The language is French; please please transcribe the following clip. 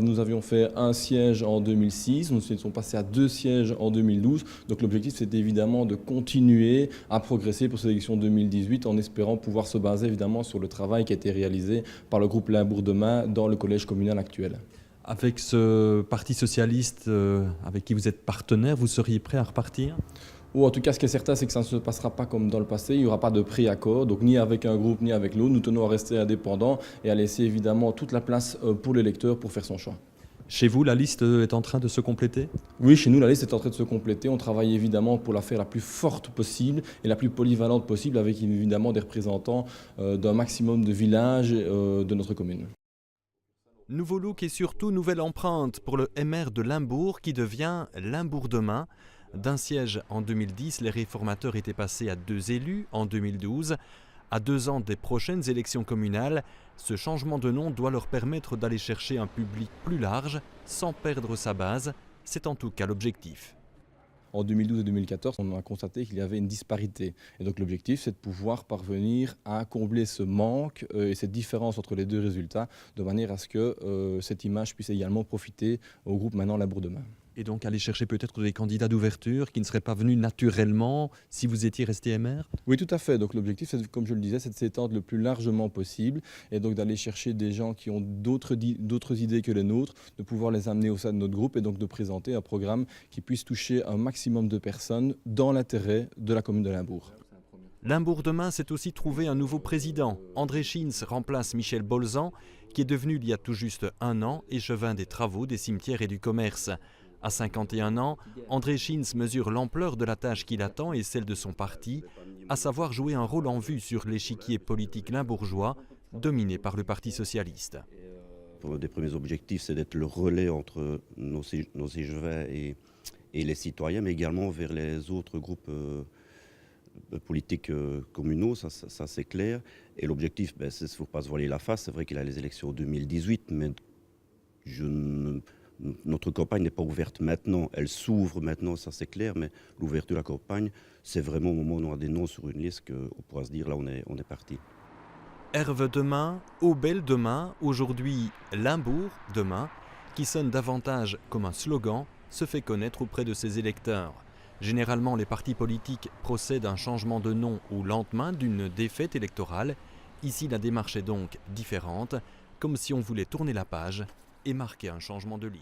Nous avions fait un siège en 2006, nous sommes passés à 2 sièges en 2012. Donc l'objectif, c'est évidemment de continuer à progresser pour cette élection 2018 en espérant pouvoir se baser évidemment sur le travail qui a été réalisé par le groupe Limbourg Demain dans le collège communal actuel. Avec ce parti socialiste avec qui vous êtes partenaire, vous seriez prêt à repartir ? Ou en tout cas, ce qui est certain, c'est que ça ne se passera pas comme dans le passé. Il n'y aura pas de préaccord, donc ni avec un groupe ni avec l'autre. Nous tenons à rester indépendants et à laisser évidemment toute la place pour l'électeur pour faire son choix. Chez vous, la liste est en train de se compléter ? Oui, chez nous, la liste est en train de se compléter. On travaille évidemment pour la faire la plus forte possible et la plus polyvalente possible, avec évidemment des représentants d'un maximum de villages de notre commune. Nouveau look et surtout nouvelle empreinte pour le MR de Limbourg qui devient Limbourg Demain. D'un siège en 2010, les réformateurs étaient passés à 2 élus en 2012. À 2 ans des prochaines élections communales, ce changement de nom doit leur permettre d'aller chercher un public plus large sans perdre sa base. C'est en tout cas l'objectif. En 2012 et 2014, on a constaté qu'il y avait une disparité. Et donc l'objectif, c'est de pouvoir parvenir à combler ce manque et cette différence entre les deux résultats, de manière à ce que cette image puisse également profiter au groupe maintenant Limbourg Demain. Et donc aller chercher peut-être des candidats d'ouverture qui ne seraient pas venus naturellement si vous étiez resté MR ? Oui, tout à fait. Donc l'objectif, comme je le disais, c'est de s'étendre le plus largement possible et donc d'aller chercher des gens qui ont d'autres idées que les nôtres, de pouvoir les amener au sein de notre groupe et donc de présenter un programme qui puisse toucher un maximum de personnes dans l'intérêt de la commune de Limbourg. Limbourg Demain s'est aussi trouvé un nouveau président. André Schins remplace Michel Bolzan, qui est devenu il y a tout juste 1 an échevin des travaux, des cimetières et du commerce. À 51 ans, André Schins mesure l'ampleur de la tâche qui l'attend et celle de son parti, à savoir jouer un rôle en vue sur l'échiquier politique limbourgeois, dominé par le Parti socialiste. Un des premiers objectifs, c'est d'être le relais entre nos échevins et les citoyens, mais également vers les autres groupes politiques communaux, ça c'est clair. Et l'objectif, c'est qu'il ne faut pas se voiler la face. C'est vrai qu'il y a les élections 2018, mais notre campagne n'est pas ouverte maintenant. Elle s'ouvre maintenant, ça c'est clair, mais l'ouverture de la campagne, c'est vraiment au moment où on a des noms sur une liste qu'on pourra se dire là on est parti. Herve demain, Aubel demain, aujourd'hui Limbourg demain, qui sonne davantage comme un slogan, se fait connaître auprès de ses électeurs. Généralement, les partis politiques procèdent à un changement de nom au lendemain d'une défaite électorale. Ici, la démarche est donc différente, comme si on voulait tourner la page et marquer un changement de ligne.